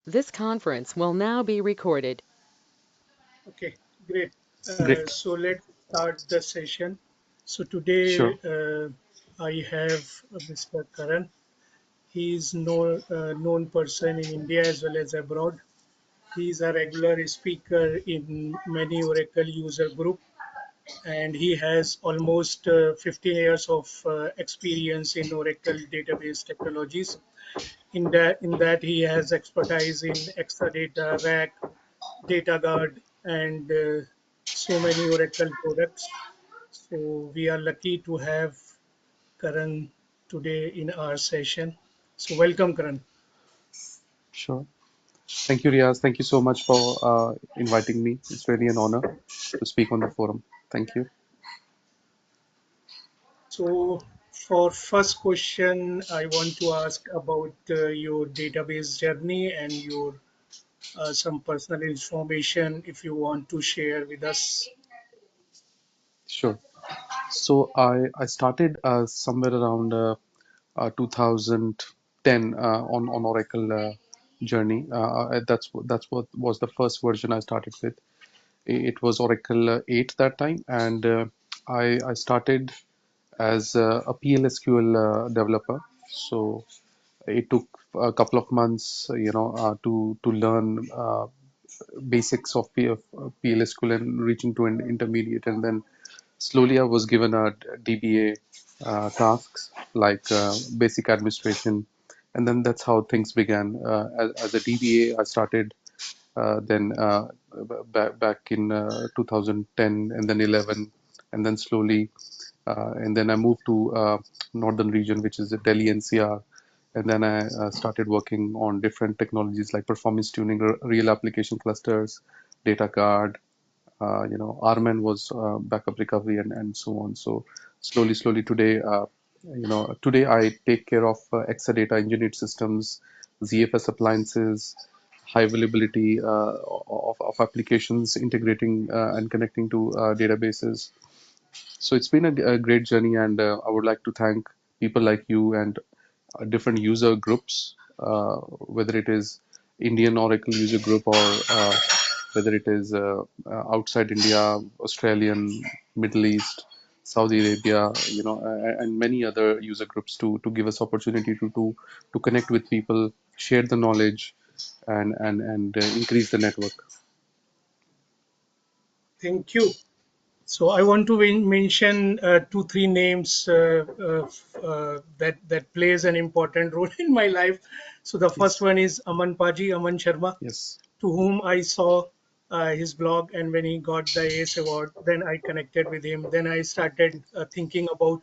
This conference will now be recorded. Okay, great. Great. So let's start the session. So today Sure. I have Mr. Karan. He is known person in India as well as abroad. He is a regular speaker in many Oracle user group, and he has almost 15 years of experience in Oracle database technologies. In that he has expertise in Exadata, RAC, data guard, and so many Oracle products. So we are lucky to have Karan today in our session. So welcome, Karan. Sure. Thank you, Riaz. Thank you so much for inviting me. It's really an honor to speak on the forum. Thank you. So for first question, I want to ask about your database journey and your some personal information if you want to share with us. Sure. So I started somewhere around 2010 on Oracle journey. That's what was the first version I started with. It was Oracle 8 that time, and I started as a PLSQL developer. So it took a couple of months, to learn basics of PLSQL and reaching to an intermediate, and then slowly I was given a DBA tasks like basic administration, and then that's how things began. As a DBA, I started then back in 2010, and then 11, and then slowly, and then I moved to northern region, which is the Delhi NCR, and then I started working on different technologies like performance tuning, real application clusters, data guard, RMAN was backup recovery, and so on. So slowly today, today I take care of Exadata engineered systems, ZFS appliances, high availability of applications integrating and connecting to databases. So it's been a great journey, and I would like to thank people like you and different user groups, whether it is Indian Oracle user group or whether it is outside India, Australian, Middle East, Saudi Arabia, and many other user groups to give us opportunity to connect with people, share the knowledge, and increase the network. Thank you. So I want to mention two, three names that plays an important role in my life. So the first Yes, one is Aman Paji, Aman Sharma, yes, to whom I saw his blog, and when he got the ACE award, then I connected with him. Then I started thinking about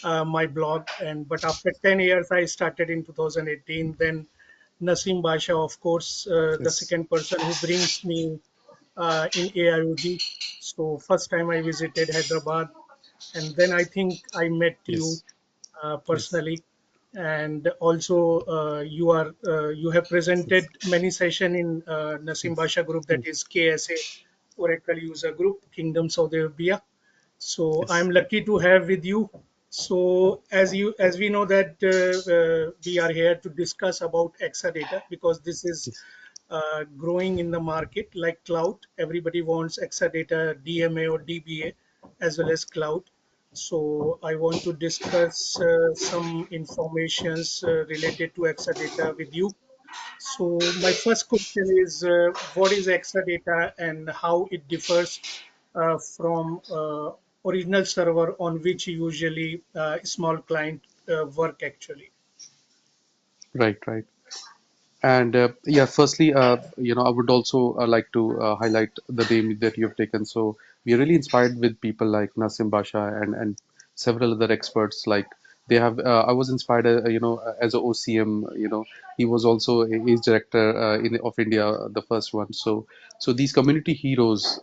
my blog, and but after 10 years, I started in 2018. Then Nasim Basha, of course, the yes, second person who brings me in AIOD. So first time I visited Hyderabad, and then I think I met you yes, yes, personally, and also you have yes, presented many session in Nasim yes, Basha group, that yes, is KSA Oracle user group, Kingdom Saudi Arabia. So yes, I'm lucky to have with you. So as we know that we are here to discuss about Exadata, because this is yes, growing in the market like cloud. Everybody wants Exadata DMA or DBA as well as cloud. So I want to discuss some informations related to Exadata with you. So my first question is, what is Exadata and how it differs from original server on which usually small client work actually? right, right. And yeah, firstly, I would also like to highlight the name that you have taken. So we are really inspired with people like Nasim Basha and several other experts. Like they have, I was inspired, as a OCM. He was also ACE director of India, the first one. So these community heroes,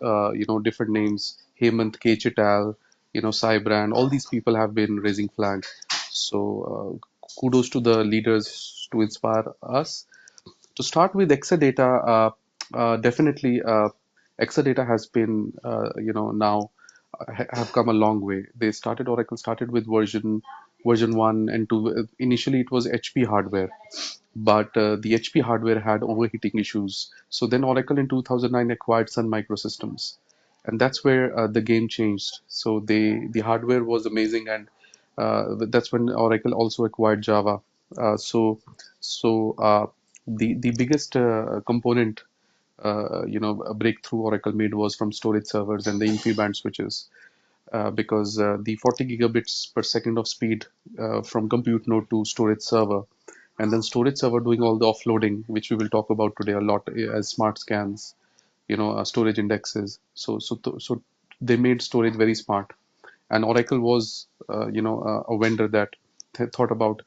different names, Hemant K. Chital, Sai Brand, all these people have been raising flag. So kudos to the leaders to inspire us. To start with Exadata, definitely Exadata has been, now have come a long way. Oracle started with version 1 and 2. Initially, it was HP hardware. but the HP hardware had overheating issues. So then Oracle in 2009 acquired Sun Microsystems, and that's where the game changed. So the hardware was amazing, and that's when Oracle also acquired Java. So the biggest component a breakthrough Oracle made was from storage servers and the InfiniBand switches, because the 40 gigabits per second of speed from compute node to storage server, and then storage server doing all the offloading, which we will talk about today a lot, as smart scans, storage indexes. So they made storage very smart, and Oracle was a vendor that thought about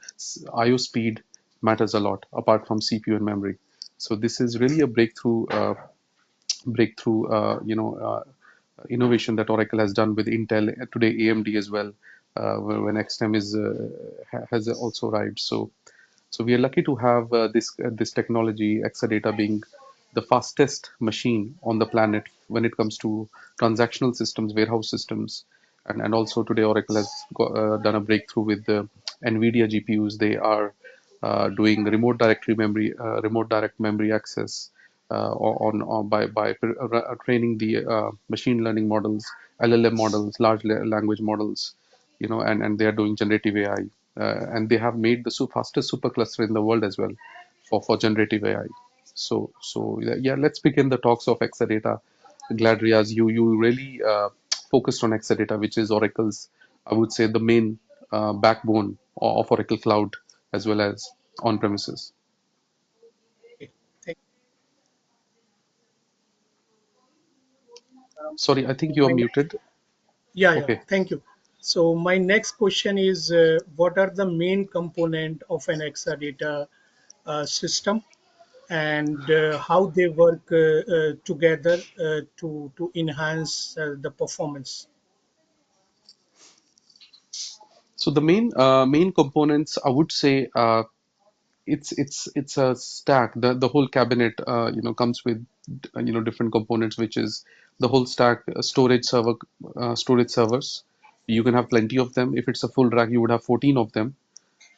IO speed matters a lot apart from CPU and memory. So this is really a breakthrough innovation that Oracle has done with Intel, today AMD as well, when XTEM has also arrived. So we are lucky to have this technology, Exadata, being the fastest machine on the planet when it comes to transactional systems, warehouse systems, and also today Oracle has done a breakthrough with the NVIDIA GPUs. They are doing remote direct memory access on by training the machine learning models, LLM models, language models, and they are doing generative AI, and they have made the fastest supercluster in the world as well for generative AI. So let's begin the talks of Exadata. Glad, Riaz, you really focused on Exadata, which is Oracle's, I would say, the main backbone of Oracle Cloud as well as on premises. Okay. Thank, Sorry, I think you are my next, muted. yeah, yeah. Okay. Thank you. So my next question is, what are the main component of an Exadata system, and how they work together to enhance the performance? So the main components, I would say, it's a stack. The whole cabinet comes with different components, which is the whole stack. Storage servers. You can have plenty of them. If it's a full rack, you would have 14 of them.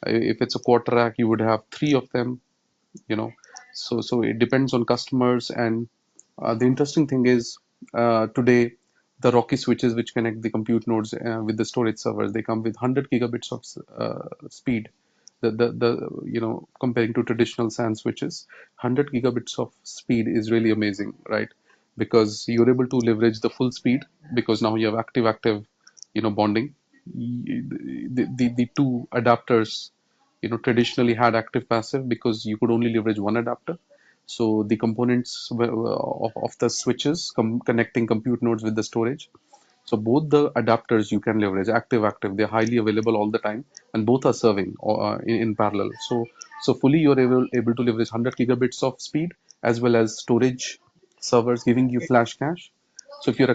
If it's a quarter rack, you would have three of them. you know so it depends on customers. And the interesting thing is, today the Rocky switches which connect the compute nodes with the storage servers, they come with 100 gigabits of speed. The comparing to traditional SAN switches, 100 gigabits of speed is really amazing, right? Because you're able to leverage the full speed, because now you have active bonding. The two adapters traditionally had active passive because you could only leverage one adapter. So the components of the switches connecting compute nodes with the storage, so both the adapters you can leverage active. They're highly available all the time, and both are serving in parallel. So fully you're able to leverage 100 gigabits of speed, as well as storage servers giving you Okay, flash cache. So okay, if you're a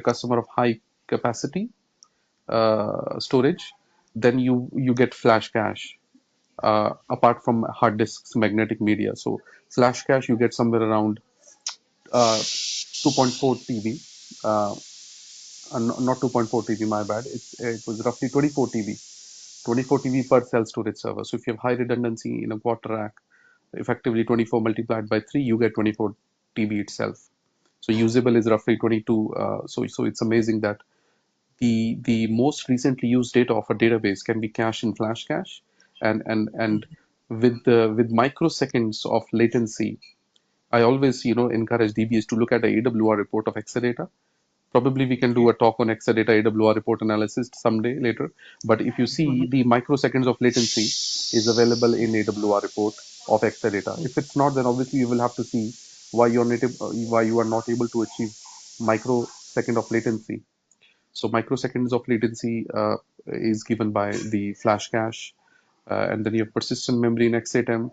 customer of high capacity storage, then you get flash cache, apart from hard disks, magnetic media. So flash cache you get somewhere around 2.4 TB, not 2.4 TB, my bad. It was roughly 24 TB, 24 TB per cell storage server. So if you have high redundancy in a quarter rack, effectively 24 multiplied by 3, you get 24 TB itself. So usable is roughly 22. So it's amazing that the most recently used data of a database can be cached in flash cache, and with microseconds of latency. I always encourage DBAs to look at the AWR report of Exadata. Probably we can do okay. a talk on Exadata AWR report analysis someday later. But if you see, Mhm, the microseconds of latency is available in AWR report of Exadata. mhm. If it's not, then obviously you will have to see why you are not able to achieve microsecond of latency. So microseconds of latency is given by the flash cache, and then you have persistent memory in X8M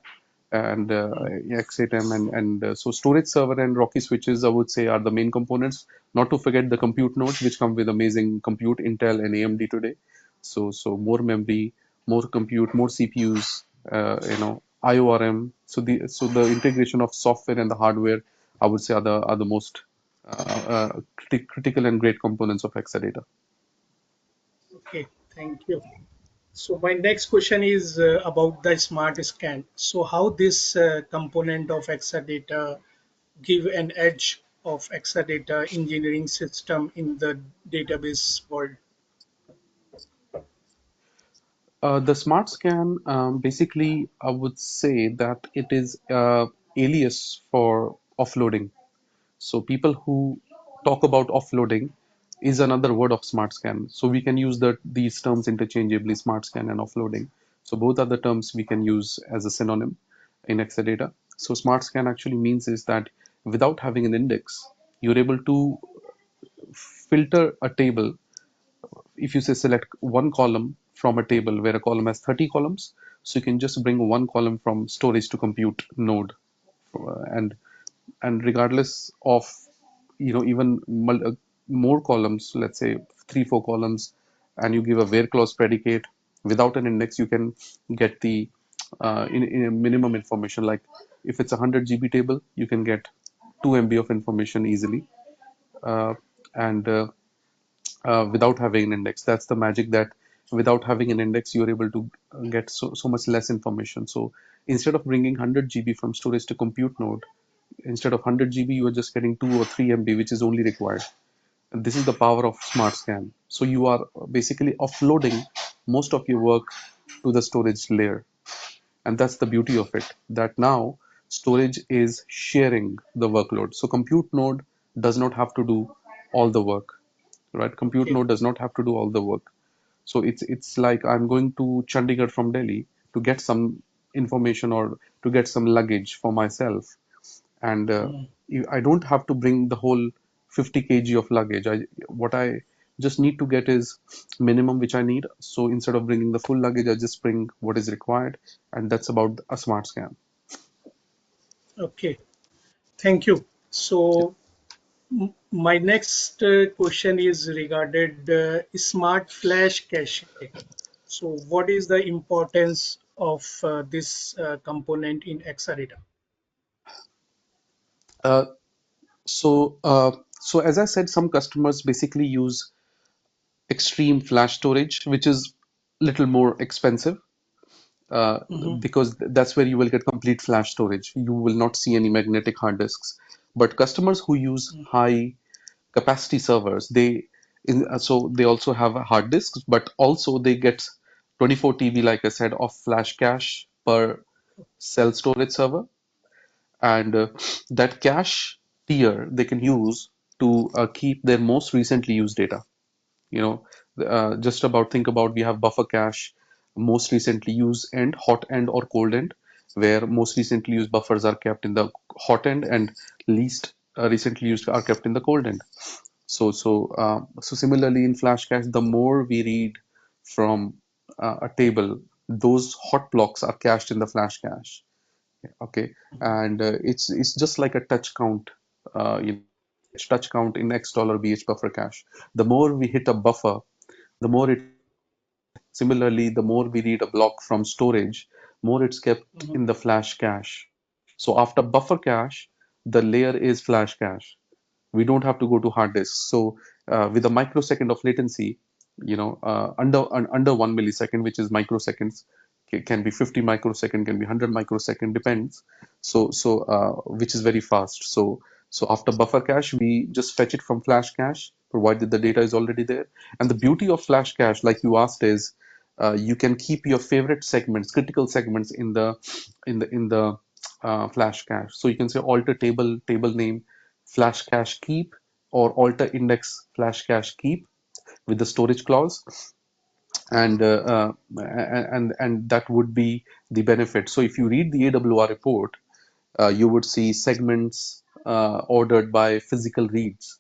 and X8M, and so storage server and Rocky switches, I would say, are the main components. Not to forget the compute nodes, which come with amazing compute, Intel and AMD today. So more memory, more compute, more CPUs, IORM. So the integration of software and the hardware, I would say, are the most critical and great components of Exadata. Okay, thank you. So my next question is about the smart scan. So how this component of Exadata give an edge of Exadata engineering system in the database world? The smart scan, basically, I would say that it is alias for offloading. So people who talk about offloading is another word of smart scan. So we can use these terms interchangeably, smart scan and offloading. So both are the terms we can use as a synonym in Exadata. So smart scan actually means is that without having an index, you're able to filter a table. If you say select one column from a table where a column has 30 columns, so you can just bring one column from storage to compute node, and regardless of even more columns, let's say 3 4 columns, and you give a where clause predicate without an index, you can get the in a minimum information. Like if it's a 100 GB table, you can get 2 MB of information easily, uh, and without having an index. That's the magic, that without having an index, you're able to get so much less information. So instead of bringing 100 GB from storage to compute node, instead of 100 GB, you are just getting 2 or 3 MB, which is only required. And this is the power of Smart Scan. So you are basically offloading most of your work to the storage layer. And that's the beauty of it, that now storage is sharing the workload. So compute node does not have to do all the work, right? Compute Okay, node does not have to do all the work. So it's like I'm going to Chandigarh from Delhi to get some information or to get some luggage for myself, and mhm, I don't have to bring the whole 50 kg of luggage. What I just need to get is minimum which I need. So instead of bringing the full luggage, I just bring what is required, and that's about a smart scan. okay, thank you. Yeah. So my next question is regarded smart flash cache. So what is the importance of this component in Exadata? Uh, so as I said, some customers basically use extreme flash storage, which is little more expensive, uh, Hmm. because that's where you will get complete flash storage. You will not see any magnetic hard disks. But customers who use high capacity servers, so they also have hard disks, but also they get 24 TB, like I said, of flash cache per cell storage server, and that cache tier they can use to keep their most recently used data. you know just about think about, we have buffer cache, most recently used end, hot end or cold end, where most recently used buffers are kept in the hot end and least recently used are kept in the cold end. So similarly in flash cache, the more we read from a table, those hot blocks are cached in the flash cache. Okay, and it's just like a touch count, bh touch count in x dollar bh buffer cache. The more we hit a buffer, the more it's read. Similarly, the more we read a block from storage, more it's kept Hmm. in the flash cache. So after buffer cache, the layer is flash cache. We don't have to go to hard disks. So with a microsecond of latency, under 1 millisecond, which is microseconds, can be 50 microsecond, can be 100 microsecond, depends. So which is very fast. So after buffer cache, we just fetch it from flash cache, provided the data is already there. And the beauty of flash cache, like you asked, is you can keep your favorite segments, critical segments, in the flash cache. So you can say alter table name flash cache keep, or alter index flash cache keep with the storage clause, and that would be the benefit. So if you read the AWR report, you would see segments ordered by physical reads.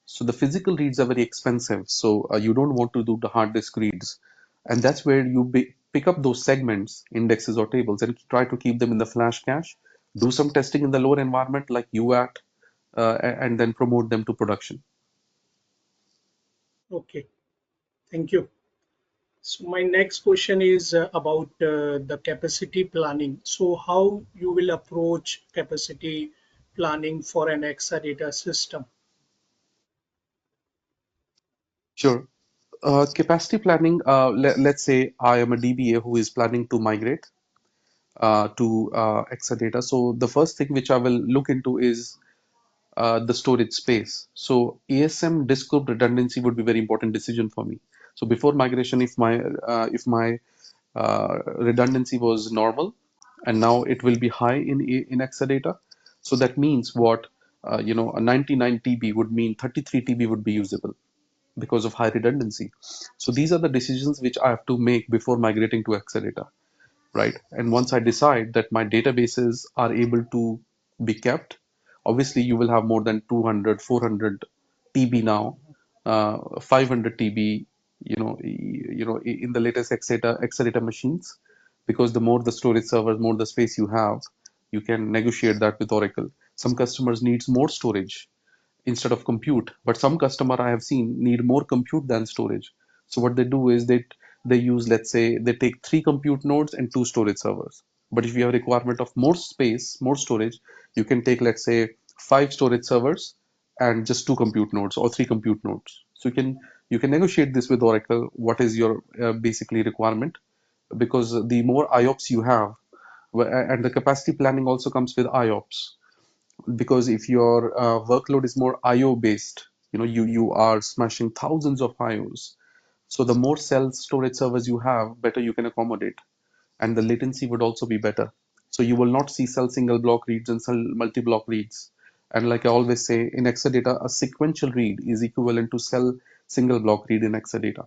So the physical reads are very expensive, so you don't want to do the hard disk reads, and that's where you pick up those segments, indexes or tables, and try to keep them in the flash cache. Do some testing in the lower environment like UAT, and then promote them to production. Okay, thank you. So my next question is about the capacity planning. So how you will approach capacity planning for an Exadata system? Sure. Capacity planning, let's say I am a DBA who is planning to migrate to Exadata. So the first thing which I will look into is the storage space. So ASM disk group redundancy would be very important decision for me. So before migration, if my redundancy was normal, and now it will be high in Exadata. So that means what a 99 TB would mean 33 TB would be usable because of high redundancy. So these are the decisions which I have to make before migrating to Exadata, right? And once I decide that my databases are able to be kept, obviously you will have more than 200, 400 TB now, 500 TB, in the latest Exadata machines, because the more the storage servers, more the space you have, you can negotiate that with Oracle. Some customers needs more storage instead of compute, but some customer I have seen need more compute than storage. So what they do is they use, let's say they take 3 compute nodes and 2 storage servers. But if you have a requirement of more space, more storage, you can take, let's say, 5 storage servers and just 2 compute nodes or 3 compute nodes. So you can negotiate this with Oracle, what is your basically requirement, because the more IOPS you have, and the capacity planning also comes with IOPS, because if your workload is more IO based, you are smashing thousands of IOs. So the more cell storage servers you have, better you can accommodate, and the latency would also be better. So you will not see cell single block reads and cell multi block reads. And like I always say, in Exadata, a sequential read is equivalent to cell single block read in Exadata,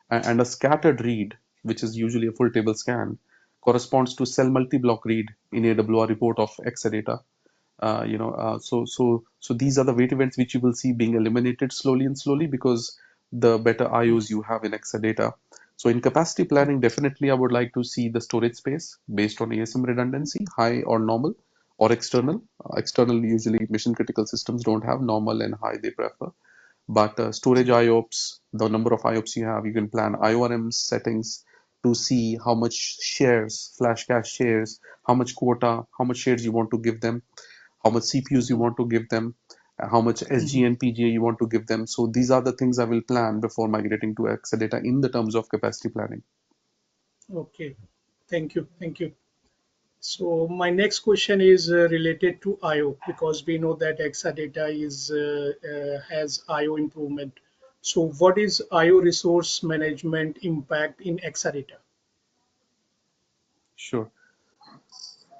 and a scattered read, which is usually a full table scan, corresponds to cell multi block read in AWR report of Exadata. So these are the weight events which you will see being eliminated slowly and slowly, because the better IOs you have in Exadata. So in capacity planning, definitely I would like to see the storage space based on ASM redundancy, high or normal or external. External, usually mission critical systems don't have normal, and high they prefer. But storage IOPS, the number of IOPS you have, you can plan IORM settings to see how much shares, flash cache shares, how much quota, how much shares you want to give them, how much CPUs you want to give them, how much SG and PGA you want to give them. So these are the things I will plan before migrating to Exadata in the terms of capacity planning. Okay, thank you, thank you. So my next question is related to I/O, because we know that Exadata is has I/O improvement. So what is I/O resource management impact in Exadata? Sure.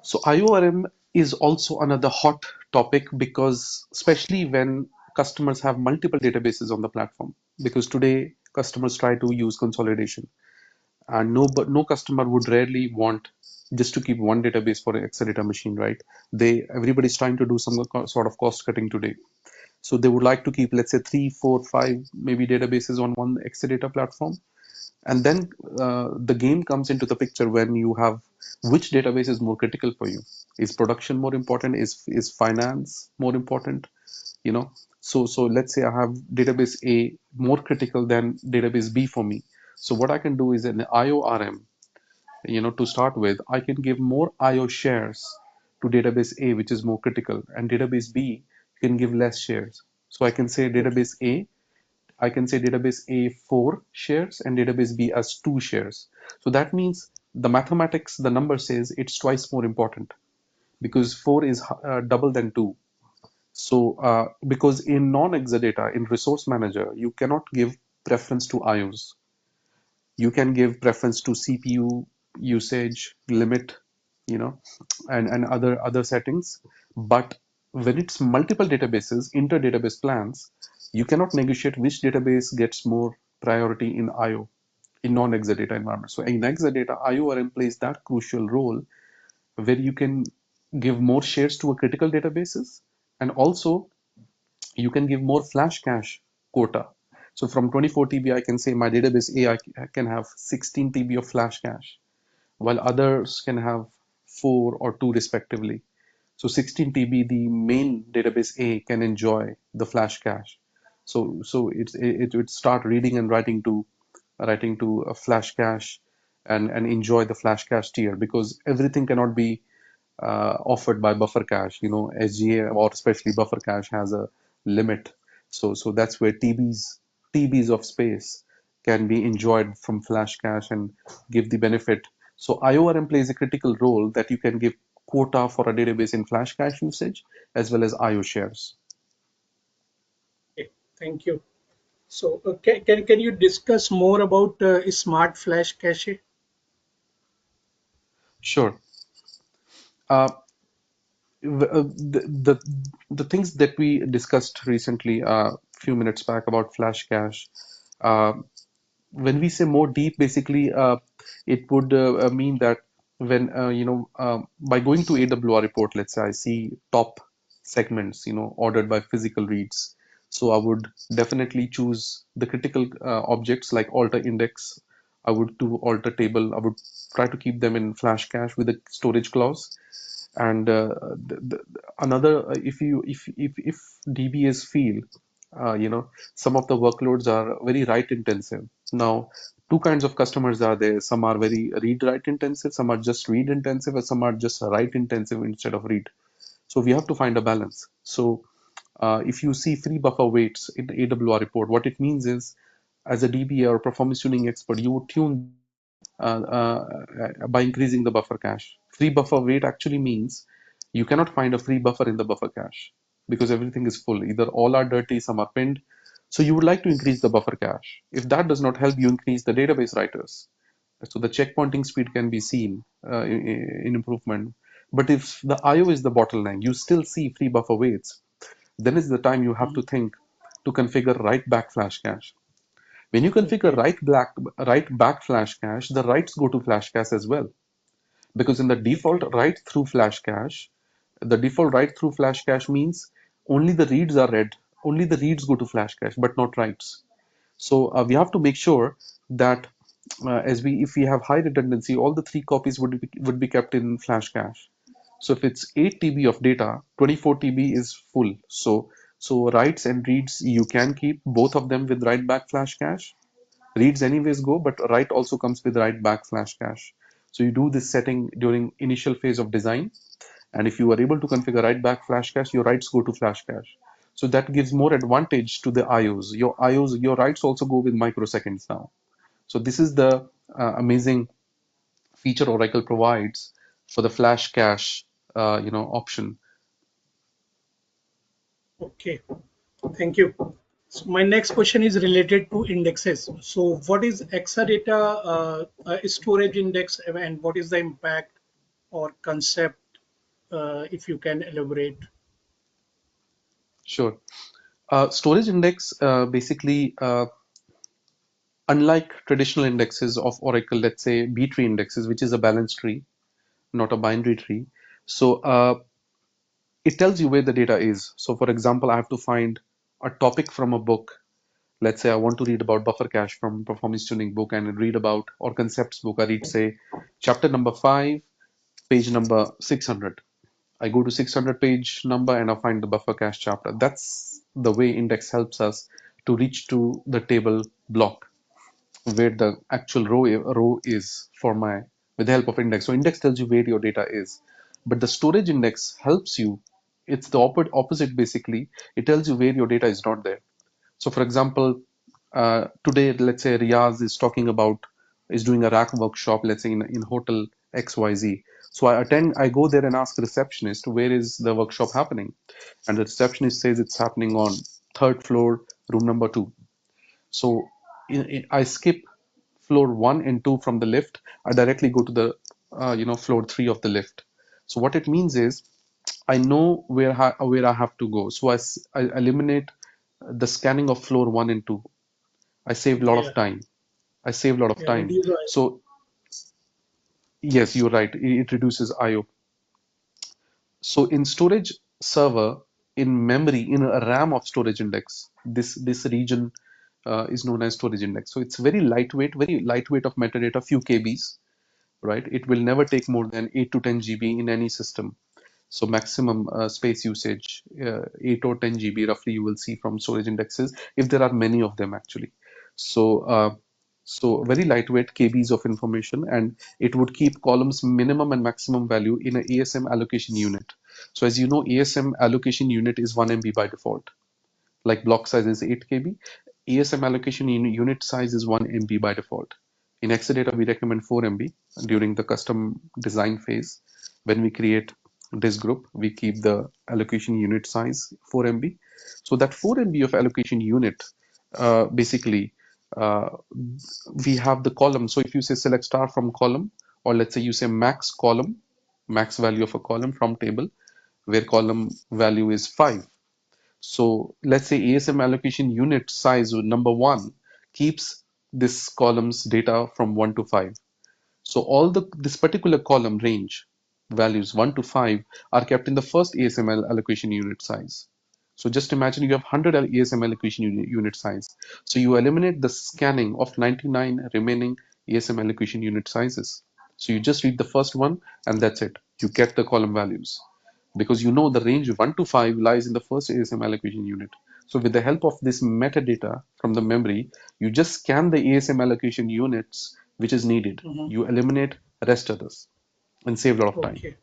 So IORM is also another hot topic, because especially when customers have multiple databases on the platform, because today customers try to use consolidation, and no customer would rarely want just to keep one database for an Exadata machine, right? Everybody's trying to do some sort of cost cutting today. So they would like to keep, let's say, 3, 4, 5 maybe databases on one Exadata platform. And then the game comes into the picture when you have which database is more critical for you. Is production more important? Is finance more important? You know, so let's say I have database A more critical than database B for me. So what I can do is an IORM, to start with, I can give more IO shares to database A, which is more critical, and database B can give less shares. So Okay, I can say database A 4 shares and database B as 2 shares. So that means the mathematics, the number says it's twice more important, because 4 is double than 2. So because in non-Exadata, in resource manager, you cannot give preference to IOs. You can give preference to CPU usage limit, you know, and other settings. But when it's multiple databases, inter-database plans, you cannot negotiate which database gets more priority in IO in non-Exadata environment. So in Exadata, IORM plays that crucial role, where you can give more shares to a critical databases, and also you can give more flash cache quota. So from 24 TB, I can say my database A I can have 16 TB of flash cache, while others can have 4 or 2 respectively. So 16 TB, the main database A can enjoy the flash cache. So it would start reading and writing to a flash cache, and enjoy the flash cache tier, because everything cannot be offered by buffer cache. SGA, or especially buffer cache, has a limit. So that's where TBs of space can be enjoyed from flash cache and give the benefit. So IORM plays a critical role that you can give quota for a database in flash cache usage as well as IO shares. Okay, thank you. So, can you discuss more about smart flash cache? Sure. Uh, the things that we discussed recently a few minutes back about flash cache, uh, when we say more deep, basically, it would mean that when by going to AWR report, let's say I see top segments, ordered by physical reads. So I would definitely choose the critical objects like alter index. I would do alter table. I would try to keep them in flash cache with a storage clause. And another, if DBAs feel, some of the workloads are very write intensive. Now, two kinds of customers are there. Some are very read write intensive, some are just read intensive, and some are just write intensive instead of read. So we have to find a balance. So if you see free buffer weights in the AWR report, what it means is, as a DBA or performance tuning expert, you would tune by increasing the buffer cache. Free buffer weight actually means you cannot find a free buffer in the buffer cache because everything is full. Either all are dirty, some are pinned. So you would like to increase the buffer cache. If that does not help, you increase the database writers. So the checkpointing speed can be seen in improvement. But if the IO is the bottleneck, you still see free buffer weights. Then is the time you have to Mhm. think to configure write back flash cache. When you configure Okay, write back flash cache, the writes go to flash cache as well. Because in the default okay, write through flash cache, the default write through flash cache means only the reads are read, only the reads go to flash cache, but not writes. So we have to make sure that as we if we have high redundancy, all the three copies would be kept in flash cache. So if it's 8 TB of data, 24 TB is full. So writes and reads you can keep both of them with write back flash cache. Reads anyways go, but write also comes with write back flash cache. So you do this setting during initial phase of design, and if you are able to configure write back flash cache, your writes go to flash cache. So that gives more advantage to the IOs. Your writes also go with microseconds now. So this is the amazing feature Oracle provides for the flash cache, option. okay. Thank you. So my next question is related to indexes. So what is Exadata storage index and what is the impact or concept if you can elaborate? Sure. Storage index basically, unlike traditional indexes of Oracle, let's say B tree indexes, which is a balanced tree, not a binary tree. So it tells you where the data is. So for example, I have to find a topic from a book. Let's say I want to read about buffer cache from performance tuning book and read about or concepts book. I read say chapter number 5, page number 600. I go to 600 page number and I find the buffer cache chapter. That's the way index helps us to reach to the table block where the actual row is for my with the help of index. So index tells you where your data is, but the storage index helps you. It's the opposite basically. It tells you where your data is not there. So for example, today let's say Riaz is doing a rack workshop, let's say in hotel XYZ. So I go there and ask the receptionist where is the workshop happening, and the receptionist says it's happening on third floor, room number 2. So I skip floor 1 and 2 from the lift. I directly go to the floor 3 of the lift. So what it means is I know where I have to go. So I eliminate the scanning of floor 1 and 2. I saved a lot Yeah, of time. I saved a lot of yeah, time. reduce. So yes, you're right. It reduces IO. So in storage server, in memory, in a RAM of storage index, this region is known as storage index. So it's very lightweight of metadata, few KBs, right? It will never take more than 8 to 10 GB in any system. So maximum space usage, 8 or 10 GB roughly you will see from storage indexes if there are many of them actually. So so very lightweight KBs of information, and it would keep columns minimum and maximum value in a ASM allocation unit. So as you know, ASM allocation unit is 1 MB by default, like block size is 8 KB. ASM allocation unit size is 1 MB by default. In Exadata, we recommend 4 MB during the custom design phase. When we create this group, we keep the allocation unit size 4 MB. So that 4 MB of allocation unit, basically, uh, we have the column. So if you say select star from column, or let's say you say max column, max value of a column from table, where column value is 5. So let's say ASM allocation unit size number one keeps this column's data from 1 to 5. So all this particular column range values 1 to 5 are kept in the first ASML allocation unit size. So just imagine you have 100 ASM allocation unit size. So you eliminate the scanning of 99 remaining ASM allocation unit sizes. So you just read the first one and that's it. You get the column values because you know the range 1 to 5 lies in the first ASM allocation unit. So with the help of this metadata from the memory, you just scan the ASM allocation units which is needed. Mm-hmm. You eliminate rest others and save a lot of time. Okay.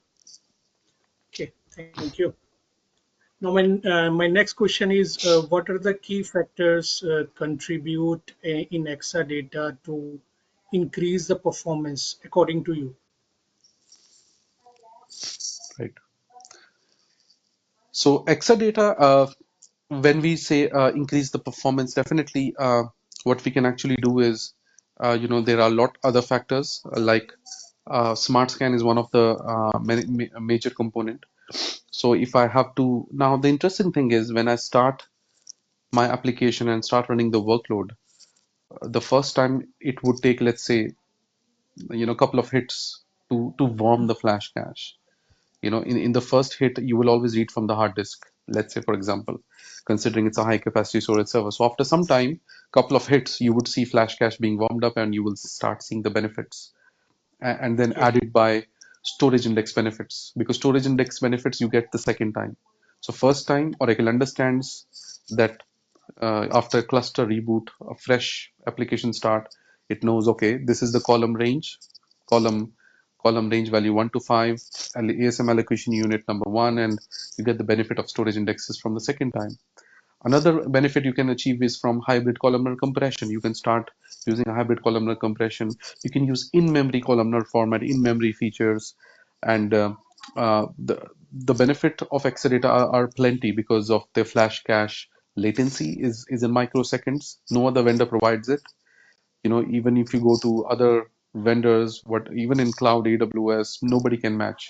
Okay. Thank you. Now, my next question is, what are the key factors contribute in Exadata to increase the performance according to you? Right. So Exadata, when we say increase the performance, definitely what we can actually do is, there are a lot other factors like Smartscan is one of the major component. So if I have to, now the interesting thing is when I start my application and start running the workload, the first time it would take, let's say, a couple of hits to warm the flash cache. In the first hit, you will always read from the hard disk, let's say, for example, considering it's a high capacity storage server. So after some time, couple of hits, you would see flash cache being warmed up and you will start seeing the benefits. And then Okay. added by storage index benefits, because storage index benefits you get the second time. So first time Oracle understands that after a cluster reboot, a fresh application start, it knows, okay, this is the column column range value 1 to 5, and the ASM allocation unit number 1, and you get the benefit of storage indexes from the second time. Another benefit you can achieve is from hybrid columnar compression. You can start using a hybrid columnar compression. You can use in-memory columnar format, in-memory features, and the benefit of Exadata are plenty because of the flash cache latency is in microseconds. No other vendor provides it. Even if you go to other vendors, even in cloud, AWS, nobody can match.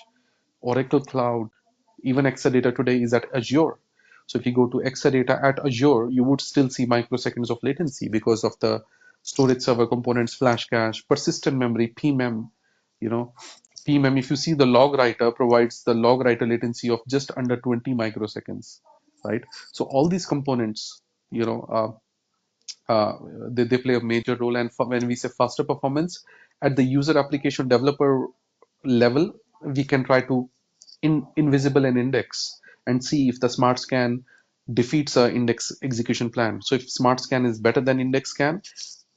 Oracle Cloud, even Exadata today is at Azure. So if you go to Exadata at Azure, you would still see microseconds of latency because of the storage server components, flash cache, persistent memory, PMEM. You know, PMEM, if you see the log writer provides the log writer latency of just under 20 microseconds, right? So all these components, you know, uh, they play a major role. And when we say faster performance at the user application developer level, we can try to invisible an index and see if the smart scan defeats a index execution plan. So if smart scan is better than index scan,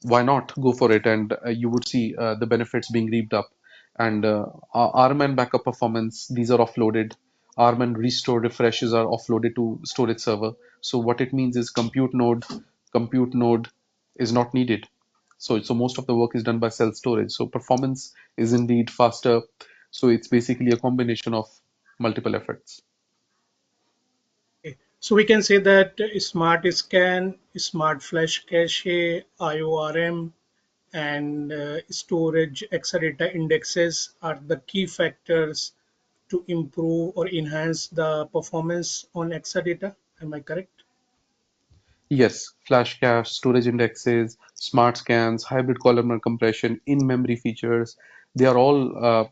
why not go for it? And you would see the benefits being reaped up. And arm and backup performance, these are offloaded. Arm and restore refreshes are offloaded to storage server. So what it means is compute node is not needed. So most of the work is done by self storage. So performance is indeed faster. So it's basically a combination of multiple efforts. Okay. So we can say that Smart Scan, Smart Flash Cache, IORM, and storage Exadata indexes are the key factors to improve or enhance the performance on Exadata. Am I correct? Yes, flash cache, storage indexes, smart scans, hybrid columnar compression, in-memory features, they are all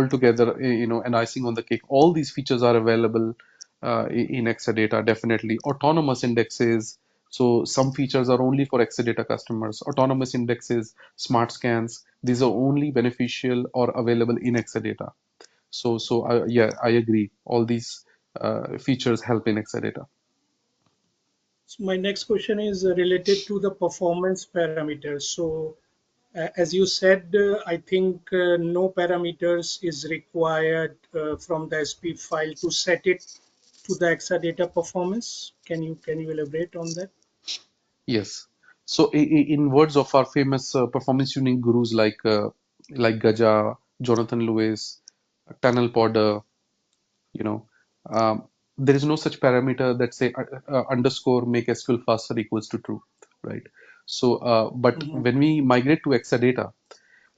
together, an icing on the cake. All these features are available in Exadata, definitely. Autonomous indexes, so some features are only for Exadata customers. Autonomous indexes, smart scans, these are only beneficial or available in Exadata. So yeah, I agree. All these features help in Exadata. So my next question is related to the performance parameters. So as you said, I think no parameters is required from the SP file to set it to the Exadata performance. Can you elaborate on that? Yes. So, in words of our famous performance tuning gurus like Gaja, Jonathan Lewis, Tunnel Podder, you know, um, there is no such parameter that say underscore make SQL faster equals to true, right? So, but Hmm. when we migrate to Exadata,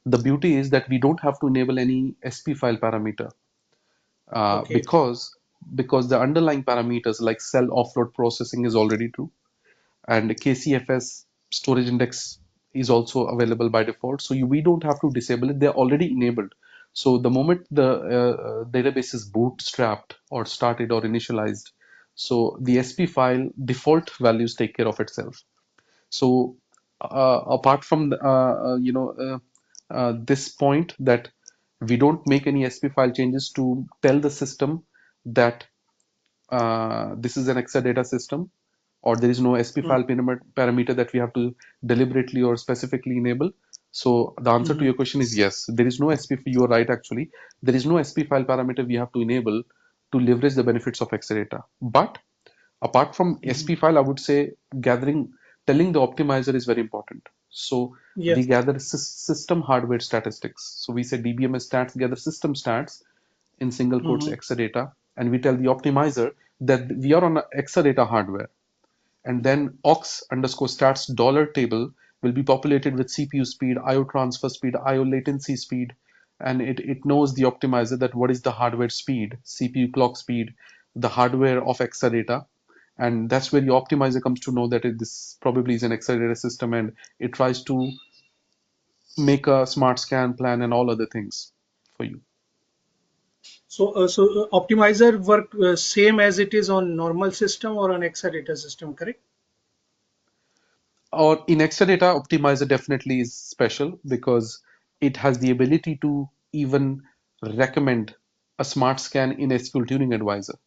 the beauty is that we don't have to enable any SP file parameter uh, Okay. because because the underlying parameters like cell offload processing is already true, and KCFS storage index is also available by default. So we don't have to disable it; they're already enabled. So the moment the database is bootstrapped or started or initialized, so the SP file default values take care of itself. So apart from this point that we don't make any SP file changes to tell the system that this is an Exadata system, or there is no SP Mm-hmm. file parameter that we have to deliberately or specifically enable. So the answer to Mm-hmm. your question is yes. There is no SP. You are right, actually. There is no SP file parameter we have to enable to leverage the benefits of Exadata. But apart from Mm-hmm. SP file, I would say telling the optimizer is very important. So we Yes. gather system hardware statistics. So we say DBMS stats gather system stats in single quotes Mm-hmm. Exadata, and we tell the optimizer that we are on a Exadata hardware, and then aux underscore stats dollar table will be populated with CPU speed, IO transfer speed, IO latency speed, and it knows the optimizer that what is the hardware speed, CPU clock speed, the hardware of Exadata, and that's where the optimizer comes to know that this probably is an Exadata system, and it tries to make a smart scan plan and all other things for you. So optimizer work same as it is on normal system or on Exadata system, correct? Or in Exadata, Optimizer definitely is special because it has the ability to even recommend a smart scan in SQL Tuning Advisor.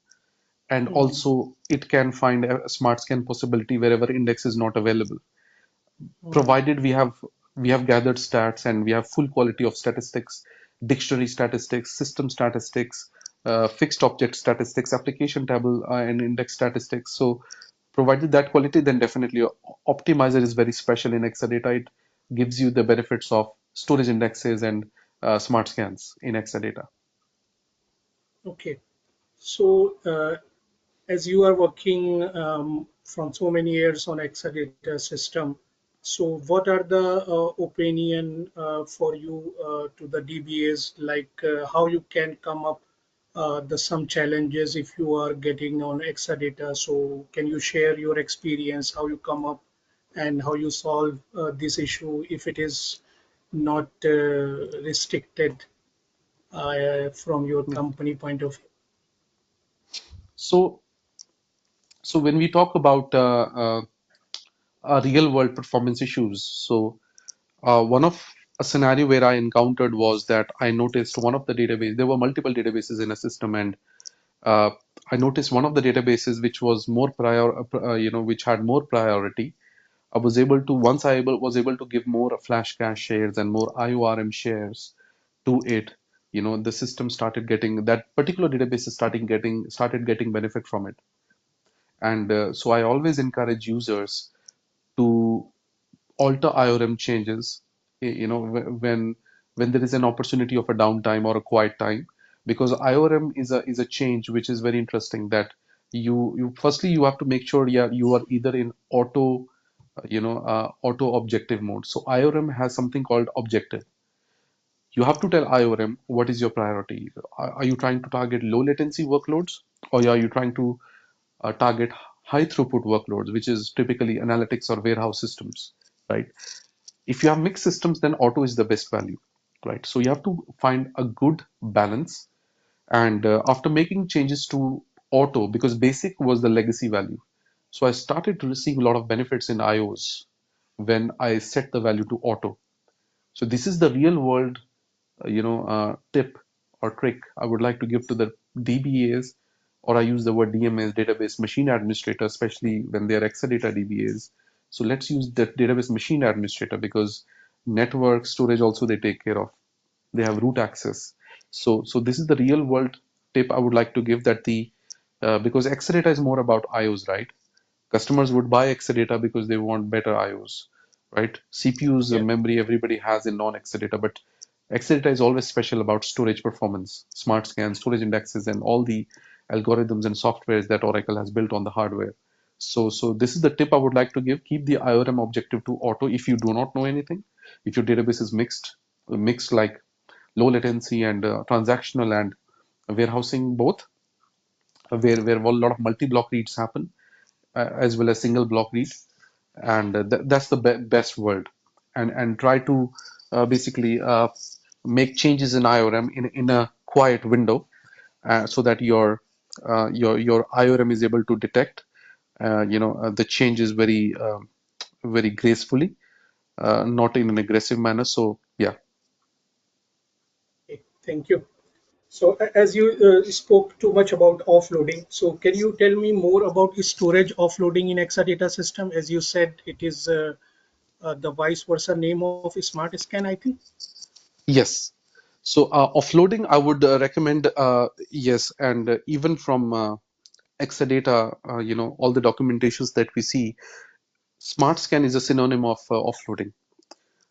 And Mm-hmm. also, it can find a smart scan possibility wherever index is not available, Mm-hmm. provided we have gathered stats and we have full quality of statistics, dictionary statistics, system statistics, fixed object statistics, application table and index statistics. So provided that quality, then definitely optimizer is very special in Exadata. It gives you the benefits of storage indexes and smart scans in Exadata. Okay. So as you are working from so many years on Exadata system, so what are the opinion for you to the DBAs, like how you can come up the some challenges if you are getting on Exadata? So can you share your experience, how you come up and how you solve this issue if it is not restricted from your Yeah. company point of view? So, so when we talk about real world performance issues, so one of a scenario where I encountered was that I noticed one of the database. There were multiple databases in a system, and uh, I noticed one of the databases which was more which had more priority. I was able to once I was able to give more flash cache shares and more IORM shares to it. The system started getting that particular database is started getting benefit from it, and so I always encourage users to alter IORM changes, when there is an opportunity of a downtime or a quiet time, because IORM is a change which is very interesting. That you firstly you have to make sure, yeah, you are either in auto objective mode. So IORM has something called objective. You have to tell IORM what is your priority. Are you trying to target low latency workloads, or are you trying to target high throughput workloads, which is typically analytics or warehouse systems, right? If you have mixed systems, then auto is the best value, right? So you have to find a good balance. And after making changes to auto, because basic was the legacy value, so I started to receive a lot of benefits in iOS when I set the value to auto. So this is the real world tip or trick I would like to give to the DBAs, or I use the word DMAs, database machine administrator, especially when they're Exadata DBAs. So let's use the database machine administrator, because network storage also they take care of. They have root access. So this is the real world tip I would like to give, that the because Exadata is more about IOs, right? Customers would buy Exadata because they want better IOs, right? CPUs, Yeah. memory, everybody has in non-Exadata, but Exadata is always special about storage performance, smart scan, storage indexes, and all the algorithms and softwares that Oracle has built on the hardware. So this is the tip I would like to give. Keep the IORM objective to auto if you do not know anything. If your database is mixed like low latency and transactional and warehousing both, where a lot of multi-block reads happen, as well as single block read, and that's the best world. And try to basically make changes in IORM in a quiet window, so that your IORM is able to detect the changes very gracefully, not in an aggressive manner. So yeah. Okay, thank you. So as you spoke too much about offloading, so can you tell me more about the storage offloading in Exadata system? As you said, it is the vice versa name of Smartscan, I think. Yes. So offloading, I would recommend, yes, and even from Exadata, all the documentations that we see, Smartscan is a synonym of offloading.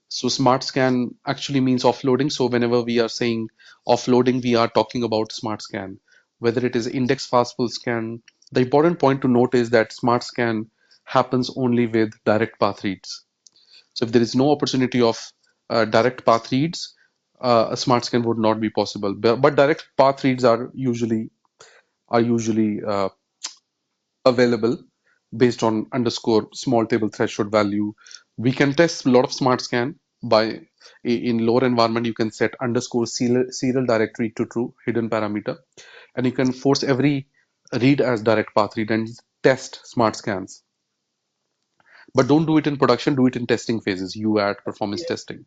So Smartscan actually means offloading. So whenever we are saying offloading, we are talking about Smartscan. Whether it is index fast full scan, the important point to note is that Smartscan happens only with direct path reads. So if there is no opportunity of direct path reads, a Smartscan would not be possible. But direct path reads are usually available based on underscore small table threshold value. We can test a lot of smart scan by in lower environment. You can set underscore serial directory to true hidden parameter, and you can force every read as direct path read and test smart scans. But don't do it in production. Do it in testing phases. You add performance Yes, testing.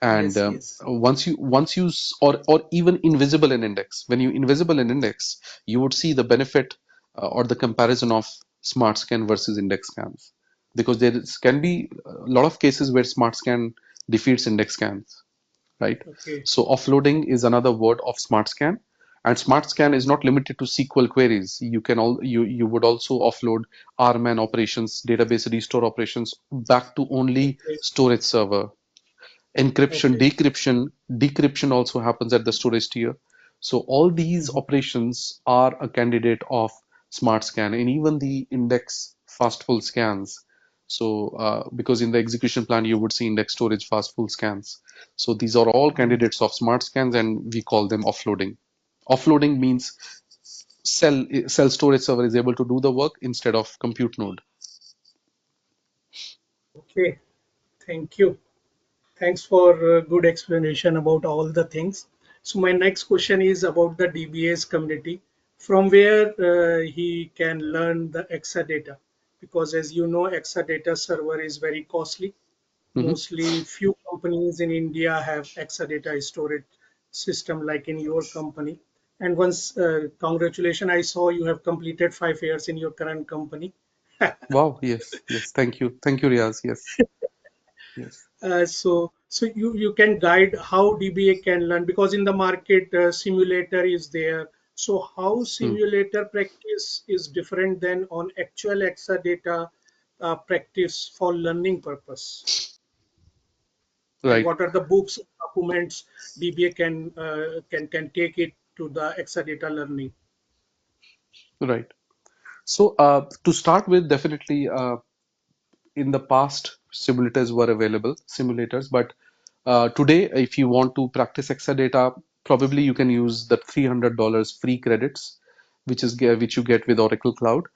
And yes, yes. or even invisible in index, when you invisible in index, you would see the benefit or the comparison of smart scan versus index scans, because can be a lot of cases where smart scan defeats index scans, right? Okay, So offloading is another word of smart scan. And smart scan is not limited to SQL queries. You would also offload rman operations, database restore operations, back to only okay, storage server. Encryption, okay. decryption also happens at the storage tier. So all these Mhm. operations are a candidate of smart scan, and even the index fastful scans. So because in the execution plan you would see index storage fastful scans. So these are all Mhm. candidates of smart scans, and we call them offloading. Offloading means cell storage server is able to do the work instead of compute node. Okay, thank you. Thanks for a good explanation about all the things. So my next question is about the DBA's community, from where he can learn the Exadata, because as you know, Exadata server is very costly. Mhm. Mostly few companies in India have Exadata storage system like in your company. And once, congratulations, I saw you have completed 5 years in your current company. Wow, yes, yes, thank you, Riaz. Yes, yes. So you can guide how DBA can learn, because in the market simulator is there. So how Hmm. simulator practice is different than on actual Exadata practice for learning purpose, and Right. what are the books, documents DBA can take it to the Exadata learning. Right. So to start with, definitely in the past, simulators, but today, if you want to practice Exadata, probably you can use the $300 free credits, which you get with Oracle Cloud.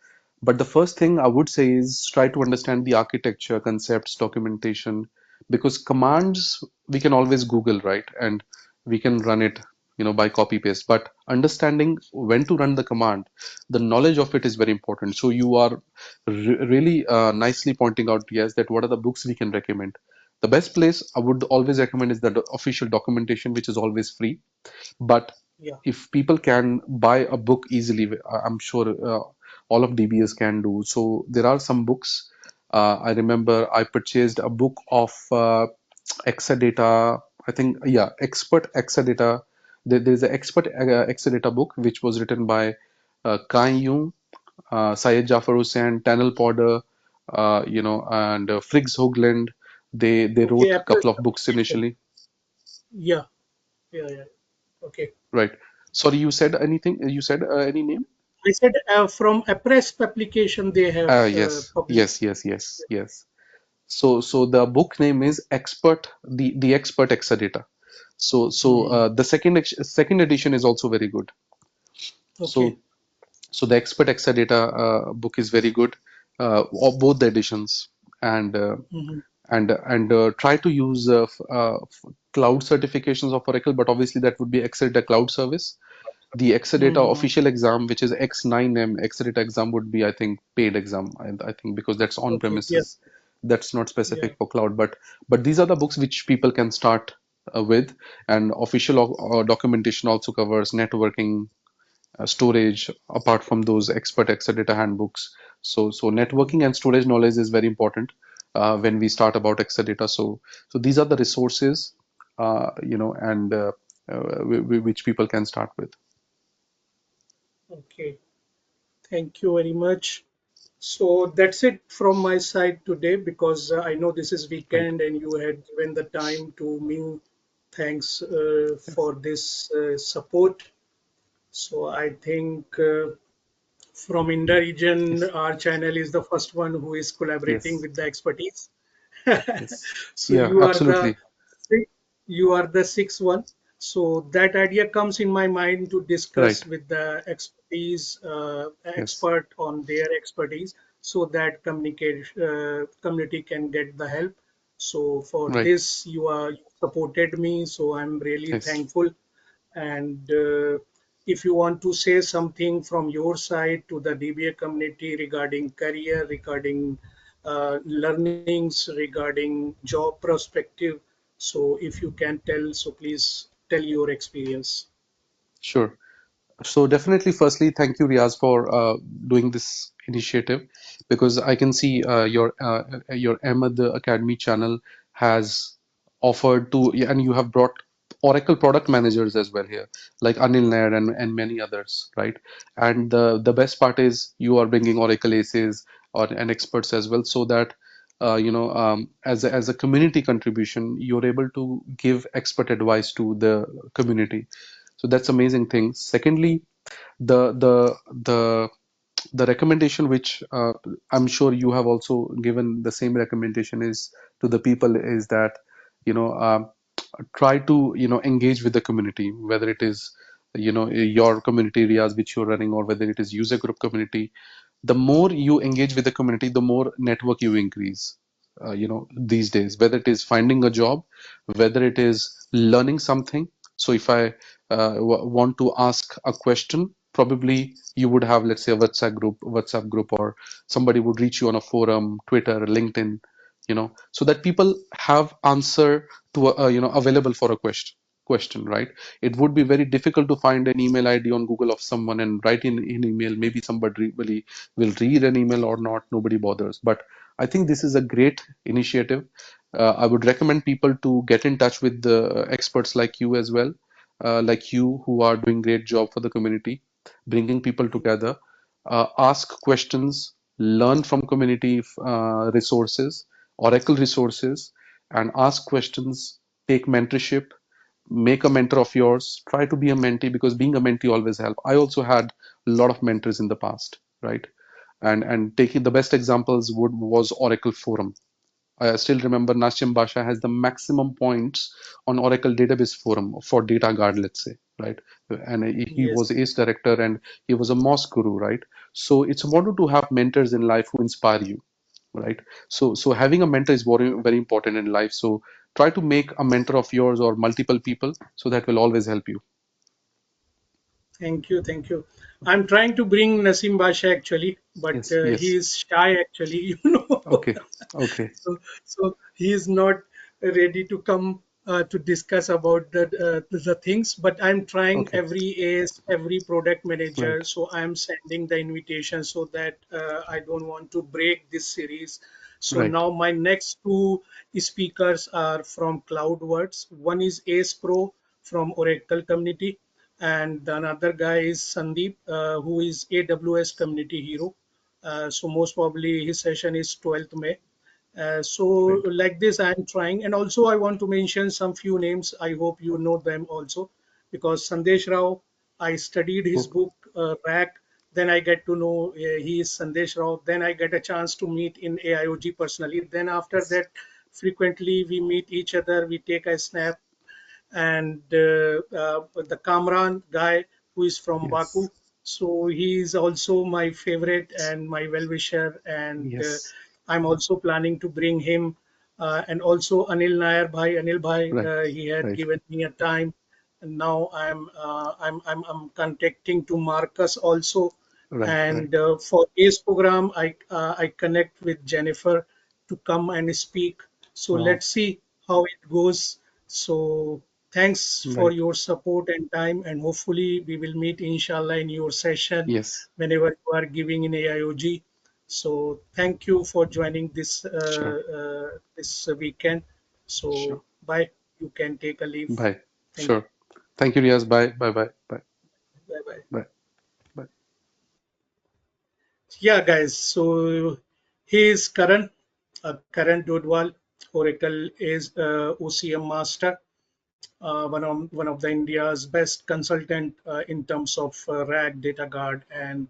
But the first thing I would say is try to understand the architecture, concepts, documentation, because commands we can always Google, right? And we can run it, by copy paste. But understanding when to run the command, the knowledge of it is very important. So you are really nicely pointing out, yes, that what are the books we can recommend. The best place I would always recommend is the official documentation, which is always free. But Yeah. if people can buy a book easily, I'm sure all of DBS can do. So there are some books. I remember I purchased a book of Exadata. I think, yeah, Expert Exadata. There's an Expert Exadata book which was written by Kai Yung. Syed Jafar Hussain, Tanel Podder, and Friggs Hoagland. They Okay, wrote a Apple couple of books application. initially, Yeah, yeah. Okay. right? Sorry, you said anything? You said any name? I said from Appress application they have Yes, published. yes, yes, yes, yes. So the book name is Expert, the Expert Exadata. So Hmm. the second edition is also very good. Okay. So so the Expert Exadata book is very good, of both the editions, and Hmm. try to use cloud certifications of Oracle, but obviously that would be Exadata Cloud Service. The Exadata Hmm. official exam, which is X9M, Exadata exam would be, I think, paid exam. I think because that's on Okay. Yes. premises, that's not Yeah. specific for cloud. But these are the books which people can start with, and official documentation also covers networking, storage, apart from those expert Exadata handbooks. So networking and storage knowledge is very important when we start about Exadata. So these are the resources, and which people can start with. Okay. Thank you very much. So that's it from my side today because I know this is Right. weekend and you had given the time to me. Thanks Yes. for this support. So I think from India region, Yes. our channel is the first one who is collaborating Yes. with the expertise. Yes. So Yeah, absolutely. you are the sixth one. So that idea comes in my mind to Right. discuss with the expertise Yes. expert on their expertise, so that community can get the help. So for Right. this, you supported me. So I'm really Yes. thankful. And if you want to say something from your side to the DBA community regarding career, regarding learnings, regarding job perspective, so if you can tell, so please tell your experience. Sure. So definitely, firstly, thank you, Riaz, for doing this initiative, because I can see your Ahmed Academy channel has offered to, yeah, and you have brought Oracle product managers as well here, like Anil Nair and many others, right? And the best part is you are bringing Oracle aces and experts as well, so that as a community contribution, you're able to give expert advice to the community. So that's amazing thing. Secondly, the the the the recommendation which I'm sure you have also given the same recommendation is to the people is that you know um, try to engage with the community, whether it is your community areas which you're running, or whether it is user group community. The more you engage with the community, the more network you increase. These days, whether it is finding a job, whether it is learning something. So if I want to ask a question, probably you would have, let's say, a WhatsApp group, or somebody would reach you on a forum, Twitter, LinkedIn, so that people have answer to available for a question, right? It would be very difficult to find an email ID on Google of someone and write in email. Maybe somebody really will read an email or not, nobody bothers. But I think this is a great initiative. I would recommend people to get in touch with the experts like you as well, like you, who are doing great job for the community, bringing people together, ask questions, learn from community resources, Oracle resources, and ask questions, take mentorship, make a mentor of yours, try to be a mentee, because being a mentee always help. I also had a lot of mentors in the past, right? And taking the best examples was Oracle Forum. I still remember Nashim Basha has the maximum points on Oracle Database Forum for data guard, let's say, right? And he Yes, was ACE director, and he was a Moss guru, right? So it's important to have mentors in life who inspire you, right? So having a mentor is very, very important in life. So try to make a mentor of yours or multiple people, so that will always help you. thank you, thank you. I'm trying to bring Nasim Basha actually, but Yes, he yes. is shy actually, Okay, okay. so he is not ready to come to discuss about the things. But I'm trying Okay, every AS, every product right, manager. So I'm sending the invitation so that I don't want to break this series. So right. now my next two speakers are from CloudWords. One is Ace Pro from Oracle community. and the another guy is Sandeep, who is AWS community hero. So most probably his session is 12th May. So Great. like this, I'm trying, and also I want to mention some few names. I hope you know them also, because Sandesh Rao, I studied his Okay. book Rack. Then I get to know he is Sandesh Rao. Then I get a chance to meet in AIOG personally. Then after Yes. that, frequently we meet each other. We take a snap, and the Kamran guy who is from Baku. Yes. So he is also my favorite and my well-wisher, and Yes. I'm also planning to bring him. And also Anil Nair Bhai, Anil Bhai, Right. he had Right. given me a time, and now I'm contacting to Marcus also. Right. Right. And for ACE program, I connect with Jennifer to come and speak. So Wow. let's see how it goes. So thanks for Right. your support and time, and hopefully we will meet inshallah in your session Yes. whenever you are giving in AIOG. So thank you for joining Sure. this weekend. Sure. So bye. You can take a leave. Bye. Thank you. Sure. Thank you, Riaz. Bye. Bye. Bye. Bye. Bye bye. Bye. Bye. Yeah, guys. So he is Karan, Karan Dodwal, Oracle is OCM master, one of the India's best consultant in terms of RAG, data guard, and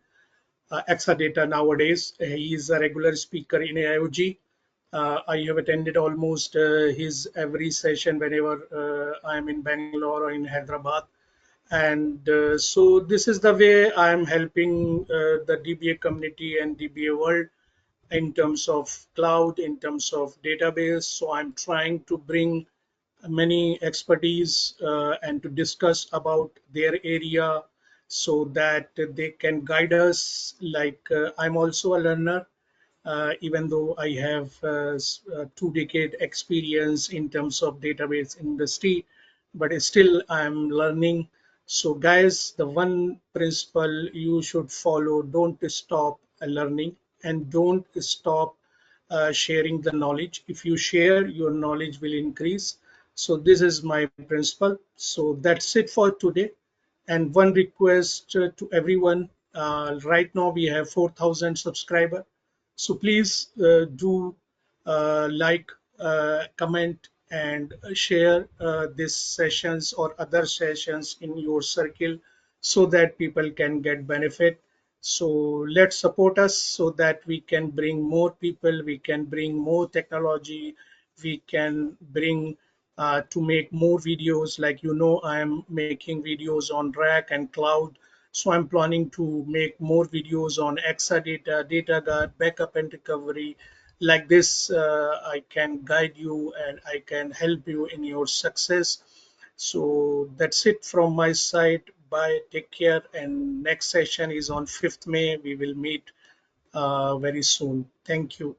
Exadata nowadays. He is a regular speaker in AIOG. I have attended almost his every session whenever I am in Bangalore or in Hyderabad. And so this is the way I am helping the DBA community and DBA world in terms of cloud, in terms of database. So I'm trying to bring many expertise and to discuss about their area so that they can guide us. Like I'm also a learner, even though I have 2 decade experience in terms of database industry, but still I'm learning. So guys, the one principle you should follow: don't stop learning, and don't stop sharing the knowledge. If you share, your knowledge will increase. So this is my principle. So that's it for today. And one request to everyone: right now we have 4,000 subscribers. So please do like, comment, and share these sessions or other sessions in your circle so that people can get benefit. So let's support us so that we can bring more people, we can bring more technology, we can bring to make more videos. Like I am making videos on rack and cloud. So I'm planning to make more videos on Exadata, data guard, backup and recovery. Like this, I can guide you and I can help you in your success. So that's it from my side. Bye, take care. And next session is on 5th May. We will meet very soon. Thank you.